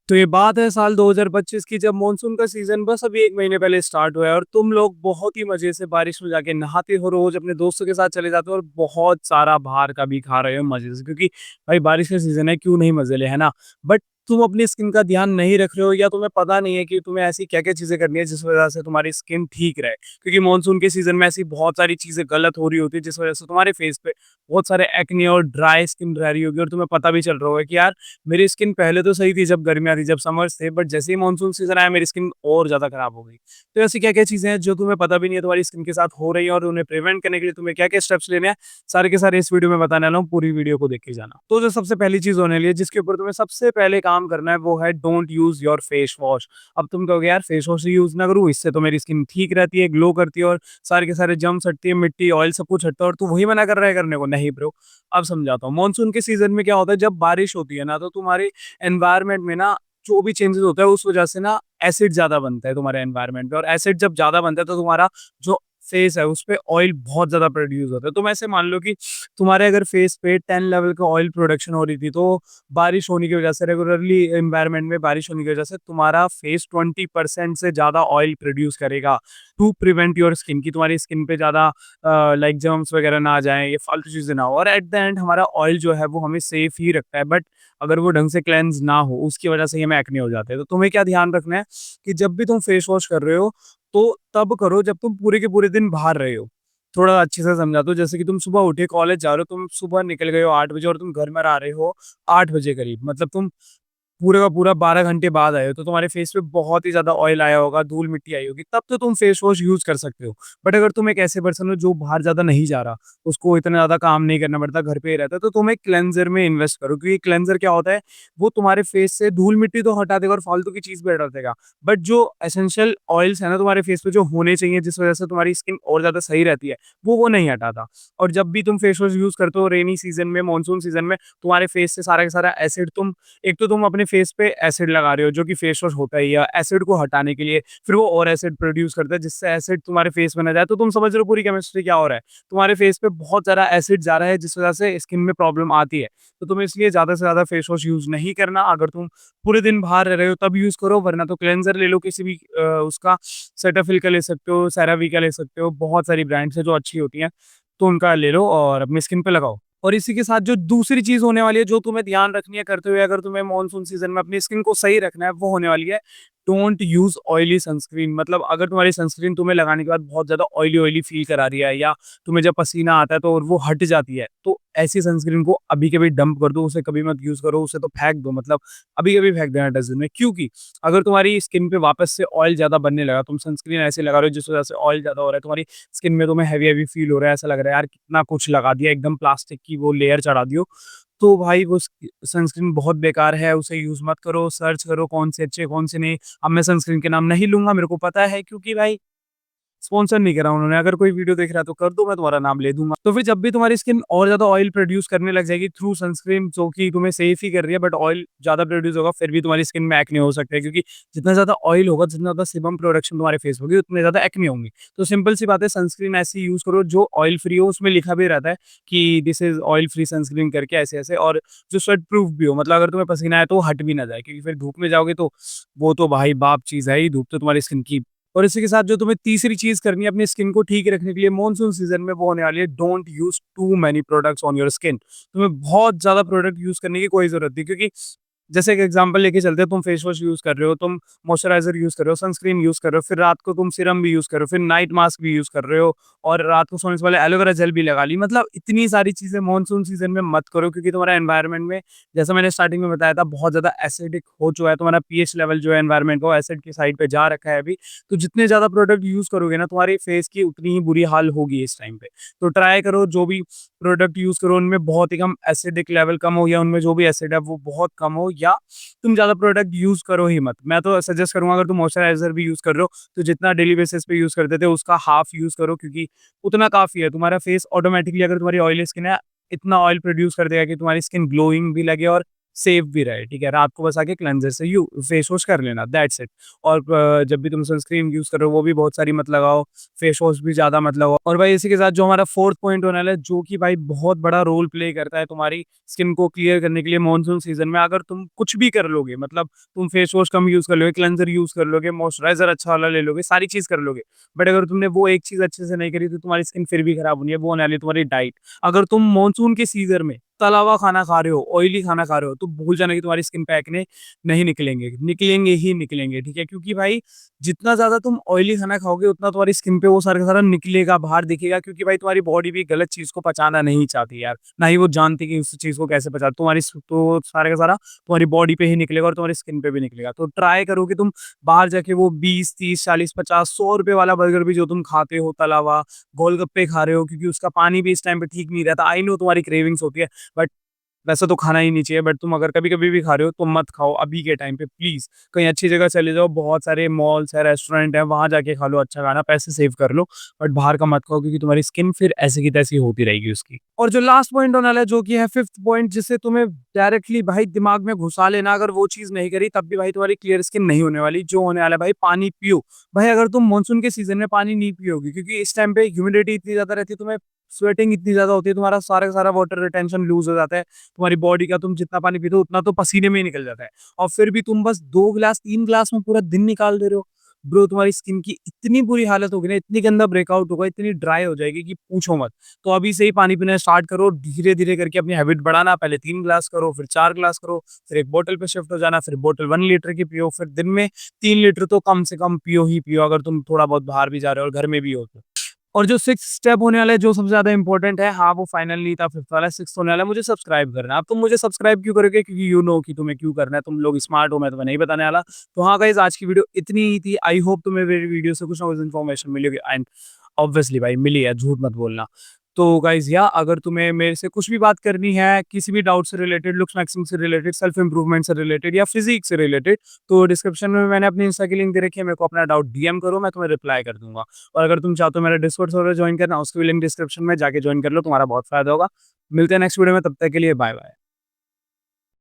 तो ये बात है साल 2025 की, जब मानसून का सीज़न बस अभी 1 महीने पहले स्टार्ट हुआ है और तुम लोग बहुत ही मज़े से बारिश में जाके नहाते हो, रोज़ अपने दोस्तों के साथ चले जाते हो और बहुत सारा बाहर का भी खा रहे हो मज़े से, क्योंकि भाई बारिश का सीज़न है, क्यों नहीं मज़े ले, है ना? बट तुम अपनी स्किन का ध्यान नहीं रख रहे हो या तुम्हें पता नहीं है कि तुम्हें ऐसी क्या-क्या चीज़ें करनी है जिस वज़ह से तुम्हारी स्किन ठीक रहे। क्योंकि मानसून के सीज़न में ऐसी बहुत सारी चीज़ें गलत हो रही होती है जिस वज़ह से तुम्हारे फेस पे बहुत सारे एक्ने और ड्राई स्किन रह रही होगी और तुम्हें पता भी चल रहा होगा कि यार मेरी स्किन पहले तो सही थी जब गर्मियाँ थी, जब समर्स थे, बट जैसे ही मानसून सीज़न आया मेरी स्किन और ज़्यादा खराब हो गई। तो ऐसी क्या-क्या चीज़ें हैं जो तुम्हें पता भी नहीं है तुम्हारी स्किन के साथ हो रही हैं और उन्हें प्रिवेंट करने के लिए तुम्हें क्या-क्या स्टेप्स लेने हैं, सारे के सारे इस वीडियो में बताने वाला हूँ, पूरी वीडियो को देख के जाना। तो जो सबसे पहली चीज़ होने वाली है जिसके ऊपर तुम्हें सबसे पहले काम करना है वो है don't use your face wash. अब तुम कहोगे यार फेस वॉश यूज़ ना करूँ, इससे तो मेरी स्किन ठीक रहती है, ग्लो करती है और सारे के सारे जर्म्स हटती है, मिट्टी, ऑयल सब कुछ हटता है और तू वही मना कर रहा है करने को। नहीं ब्रो, अब समझाता हूँ। मानसून के सीज़न में क्या होता है, जब बारिश होती है ना तो तुम्हारी एनवायरनमेंट में ना जो भी चेंजेस होता है उस वजह से ना एसिड ज़्यादा बनता है तुम्हारे एनवायरनमेंट में और एसिड जब ज़्यादा बनता है तो तुम्हारा जो फेस है उस पे ऑयल बहुत ज़्यादा प्रोड्यूस होता है। तो ऐसे मान लो कि तुम्हारे अगर फेस पे 10 लेवल का ऑयल प्रोडक्शन हो रही थी तो बारिश होने की वजह से रेगुलरली एनवायरनमेंट में बारिश होने की वजह से तुम्हारा फेस 20% से ज़्यादा ऑयल प्रोड्यूस करेगा टू प्रिवेंट योर स्किन की तुम्हारी स्किन पे ज़्यादा लाइक जर्म्स वगैरह ना आ जाएँ, ये फालतू चीज़ें ना हो और एट द एंड हमारा ऑयल जो है वो हमें सेफ ही रखता है। बट अगर वो ढंग से क्लेंज़ ना हो, उसकी वजह से ही हमें एक्ने हो जाते हैं। तो तुम्हें क्या ध्यान रखना है कि जब भी तुम फेस वॉश कर रहे हो, तो तब करो जब तुम पूरे के पूरे दिन बाहर रहे हो। थोड़ा अच्छे से समझाता हूँ, जैसे कि तुम सुबह उठे, कॉलेज जा रहे हो, तुम सुबह निकल गए हो 8 बजे और तुम घर में आ रहे हो 8 बजे करीब। मतलब तुम पूरे का पूरा 12 घंटे बाद आए हो, तो तुम्हारे फेस पे बहुत ही ज़्यादा ऑयल आया होगा, धूल-मिट्टी आई होगी, तब तो तुम फेस वॉश यूज़ कर सकते हो। बट अगर तुम एक ऐसे पर्सन हो जो बाहर ज़्यादा नहीं जा रहा, उसको इतना ज़्यादा काम नहीं करना पड़ता, घर पे ही रहता है, तो तुम एक क्लेंज़र में इन्वेस्ट करो क्योंकि क्लेंज़र क्या होता है, वो तुम्हारे फेस से धूल-मिट्टी तो हटा देगा और फालतू की चीज़ भी हटा देगा। बट जो एसेंशियल ऑयल्स है ना तुम्हारे फेस पे जो होने चाहिए, जिस वज़ह से तुम्हारी स्किन और ज़्यादा सही रहती है, वो नहीं हटाता। और जब भी तुम फेस वॉश यूज़ करते हो रेनी सीज़न में, मानसून सीज़न में, तुम्हारे फेस से सारा का सारा एसिड एक तो तुम अपने फेस पे एसिड लगा रहे हो जो कि फेस वॉश होता ही है, एसिड को हटाने के लिए, फिर वो और एसिड प्रोड्यूस करता है जिससे एसिड तुम्हारे फेस में ना जाए, तो तुम समझ रहे हो पूरी केमिस्ट्री क्या हो रहा है। तुम्हारे फेस पे बहुत ज़्यादा एसिड जा रहा है जिस वज़ह से स्किन में प्रॉब्लम आती है। तो तुम्हें इसलिए ज़्यादा से ज़्यादा फेस वॉश यूज़ नहीं करना। अगर तुम पूरे दिन बाहर रह रहे हो तब यूज़ करो, वरना तो क्लेंज़र ले लो किसी भी उसका सेटाफिल का ले सकते हो, सेरावी का ले सकते हो, बहुत सारी ब्रांड्स हैं जो अच्छी होती हैं, तो उनका ले लो और अपनी स्किन पे लगाओ। और इसी के साथ जो दूसरी चीज़ होने वाली है, जो तुम्हें ध्यान रखनी है करते हुए अगर तुम्हें मानसून सीज़न में अपनी स्किन को सही रखना है, वो होने वाली है डोंट यूज़ ऑयली सनस्क्रीन। मतलब अगर तुम्हारी सनस्क्रीन तुम्हें लगाने के बाद बहुत ज़्यादा ऑयली-ऑयली फ़ील करा रही है या तुम्हें जब पसीना आता है तो और वो हट जाती है, तो ऐसी सनस्क्रीन को अभी के अभी डंप कर दो, उसे कभी मत यूज़ करो, उसे तो फेंक दो। मतलब अभी के अभी फेंक देना डस्टबिन में। क्योंकि अगर तुम्हारी स्किन पे वापस से ऑयल ज़्यादा बनने लगा, तुम सनस्क्रीन ऐसे लगा रहे हो जिस वज़ह से ऑयल ज़्यादा हो रहा है, तुम्हारी स्किन में तुम्हें हेवी-हेवी फ़ील हो रहा है, ऐसा लग रहा है यार कितना कुछ लगा दिया, एकदम प्लास्टिक की वो लेयर चढ़ा दी हो, तो भाई वो सनस्क्रीन बहुत बेकार है, उसे यूज़ मत करो, सर्च करो कौन से अच्छे, कौन से नहीं। अब मैं सनस्क्रीन के नाम नहीं लूँगा, मेरे को पता है क्योंकि भाई स्पॉन्सर नहीं करा उन्होंने, अगर कोई वीडियो देख रहा है तो कर दो, मैं तुम्हारा नाम ले दूँगा। तो फिर जब भी तुम्हारी स्किन और ज़्यादा ऑयल प्रोड्यूस करने लग जाएगी थ्रू सनस्क्रीन जो कि तुम्हें सेफ ही कर रही है बट ऑयल ज़्यादा प्रोड्यूस होगा, फिर भी तुम्हारी स्किन में एक्ने हो सकते हैं क्योंकि जितना ज़्यादा ऑयल होगा, जितना ज़्यादा सेबम प्रोडक्शन तुम्हारे फेस होगी, उतने ज़्यादा एक्ने होंगी। तो सिंपल सी बात है, सनस्क्रीन ऐसी यूज़ करो जो ऑयल फ्री हो, उसमें लिखा भी रहता है कि this is oil free sunscreen करके ऐसे-ऐसे, और जो स्वेट प्रूफ भी हो, मतलब अगर तुम्हें पसीना आए तो वो हट भी ना जाए क्योंकि फिर धूप में जाओगे तो वो तो भाई बाप चीज़ है ही, धूप तो तुम्हारी स्किन की। और इसी के साथ जो तुम्हें तीसरी चीज़ करनी है अपनी स्किन को ठीक रखने के लिए मानसून सीज़न में, वो होने वाली है don't use too many products on your skin. तुम्हें बहुत ज़्यादा प्रोडक्ट यूज़ करने की कोई ज़रूरत नहीं, क्योंकि जैसे एक एग्जांपल लेके चलते हैं, तुम फेस वॉश यूज़ कर रहे हो, तुम मॉइस्चराइज़र यूज़ कर रहे हो, सनस्क्रीन यूज़ कर रहे हो, फिर रात को तुम सीरम भी यूज़ कर रहे हो, फिर नाइट मास्क भी यूज़ कर रहे हो और रात को सोने से पहले एलोवेरा जेल भी लगा ली। मतलब इतनी सारी चीज़ें मानसून सीज़न में मत करो क्योंकि तुम्हारा एनवायरनमेंट में, जैसा मैंने स्टार्टिंग में बताया था, बहुत ज़्यादा एसिडिक हो चुका है, तुम्हारा पीएच लेवल जो है एनवायरनमेंट का वो एसिड की साइड पे जा रखा है अभी। तो जितने ज़्यादा प्रोडक्ट यूज़ करोगे ना, तुम्हारे फेस की उतनी ही बुरी हाल होगी इस टाइम पे। तो ट्राई करो जो भी प्रोडक्ट यूज़ करो उनमें बहुत ही कम एसिडिक लेवल कम हो, या उनमें जो भी एसिड है वो बहुत कम हो, या तुम ज़्यादा प्रोडक्ट यूज़ करो ही मत। मैं तो सजेस्ट करूँगा अगर तुम मॉइस्चराइज़र भी यूज़ कर रहे हो, तो जितना डेली बेसिस पे यूज़ करते थे उसका हाफ यूज़ करो क्योंकि उतना काफ़ी है। तुम्हारा फेस ऑटोमैटिकली, अगर तुम्हारी ऑयली स्किन है, इतना ऑयल प्रोड्यूस कर देगा कि तुम्हारी स्किन ग्लोइंग भी लगे और सेफ भी रहे, ठीक है? रात को बस आके क्लेंज़र से यू फेस वॉश कर लेना, दैट्स इट। और जब भी तुम सनस्क्रीन यूज़ कर रहे हो, वो भी बहुत सारी मत लगाओ, फेस वॉश भी ज़्यादा मत लगाओ। और भाई इसी के साथ जो हमारा 4th पॉइंट होने वाला है, जो कि भाई बहुत बड़ा रोल प्ले करता है तुम्हारी स्किन को क्लियर करने के लिए मॉनसून सीज़न में, अगर तुम कुछ भी कर लोगे, मतलब तुम फेस वॉश कम यूज़ कर लोगे, क्लेंज़र यूज़ कर लोगे, मॉइस्चराइज़र अच्छा वाला ले लोगे, सारी चीज़ कर लोगे। बट अगर तुमने वो एक चीज़ अच्छे से नहीं करी, तो तुम्हारी स्किन फिर भी खराब होनी है, वो होने वाली है तुम्हारी डाइट। अगर तुम मॉनसून के सीज़न में तला हुआ खाना खा रहे हो, ऑयली खाना खा रहे हो, तो भूल जाना कि तुम्हारी स्किन पे एक्ने नहीं निकलेंगे, निकलेंगे ही निकलेंगे, ठीक है? क्योंकि भाई जितना ज़्यादा तुम ऑयली खाना खाओगे, उतना तुम्हारी स्किन पे वो सारा का सारा निकलेगा, बाहर दिखेगा, क्योंकि भाई तुम्हारी बॉडी भी गलत चीज़ को पचाना नहीं चाहती यार, ना ही वो जानती कि उस चीज़ को कैसे पचा तुम्हारी तो सारा का सारा तुम्हारी बॉडी पे ही निकलेगा और तुम्हारी स्किन पे भी निकलेगा। तो ट्राई करो कि तुम बाहर जाके वो 20, 30, 40, 50, ₹100 वाला बर्गर भी जो तुम खाते हो तला हुआ, गोलगप्पे खा रहे हो, क्योंकि उसका पानी भी इस टाइम पे ठीक नहीं रहता। आई नो तुम्हारी क्रेविंग्स होती है, बट वैसा तो खाना ही नहीं चाहिए, बट तुम अगर कभी-कभी भी खा रहे हो तो मत खाओ अभी के टाइम पे प्लीज़। कहीं अच्छी जगह चले जाओ, बहुत सारे मॉल्स हैं, रेस्टोरेंट हैं, वहाँ जाके खा लो अच्छा खाना, पैसे सेव कर लो, बट बाहर का मत खाओ, क्योंकि तुम्हारी स्किन फिर ऐसी की तैसी होती रहेगी उसकी। और जो लास्ट पॉइंट होने वाला है, जो कि है 5th पॉइंट, जिससे तुम्हें डायरेक्टली भाई दिमाग में घुसा लेना, अगर वो चीज़ नहीं करी तब भी भाई तुम्हारी क्लियर स्किन नहीं होने वाली। जो होने वाला है भाई, पानी पियो। भाई अगर तुम मानसून के सीज़न में पानी नहीं पियोगे, क्योंकि इस टाइम पे ह्यूमिडिटी इतनी ज़्यादा रहती है, तुम्हें स्वेटिंग इतनी ज़्यादा होती है, तुम्हारा सारा का सारा वाटर रिटेंशन लूज़ हो जाता है। तुम्हारी बॉडी का तुम जितना पानी पीते हो उतना तो पसीने में ही निकल जाता है, और फिर भी तुम बस 2 ग्लास 3 ग्लास में पूरा दिन निकाल दे रहे हो। ब्रो तुम्हारी स्किन की इतनी बुरी हालत होगी ना, इतनी गंदा ब्रेकआउट होगा, इतनी ड्राई हो जाएगी कि पूछो मत। तो अभी से ही पानी पीना स्टार्ट करो, धीरे-धीरे करके अपनी हैबिट बढ़ाना, पहले 3 ग्लास करो, फिर 4 ग्लास करो, फिर 1 बॉटल पे शिफ्ट हो जाना, फिर बॉटल 1 लीटर की पियो, फिर दिन में 3 लीटर तो कम से कम पियो ही पियो, अगर तुम थोड़ा बहुत बाहर भी जा रहे हो और घर में भी हो तो। और जो 6th स्टेप होने वाला है, जो सबसे ज़्यादा इम्पोर्टेंट है, हाँ, वो फाइनल नहीं था, 5th वाला, 6th होने वाला है, मुझे सब्सक्राइब करना है। अब तुम मुझे सब्सक्राइब क्यों करोगे? क्योंकि यू नो कि तुम्हें क्यों करना है, तुम लोग स्मार्ट हो, मैं तुम्हें नहीं बताने वाला। तो हाँ गाइज़, आज की वीडियो इतनी ही थी। आई होप तुम्हें मेरी वीडियो से कुछ ना कुछ इन्फॉर्मेशन मिली होगी, एंड ऑब्वियसली भाई मिली है, झूठ मत बोलना। तो गाइज़ या अगर तुम्हें मेरे से कुछ भी बात करनी है, किसी भी डाउट से रिलेटेड, लुक्स मैक्सिंग से रिलेटेड, सेल्फ इम्प्रूवमेंट से रिलेटेड या फिज़िक से रिलेटेड, तो डिस्क्रिप्शन में मैंने अपनी इंस्टा की लिंक दे रखी है, मेरे को अपना डाउट डीएम करो, मैं तुम्हें रिप्लाई कर दूँगा। और अगर तुम चाहते हो मेरा डिस्कॉर्ड सर्वर जॉइन करना, उसकी भी लिंक डिस्क्रिप्शन में जाके जॉइन कर लो, तुम्हारा बहुत फ़ायदा होगा। मिलते हैं नेक्स्ट वीडियो में, तब तक के लिए बाय बाय।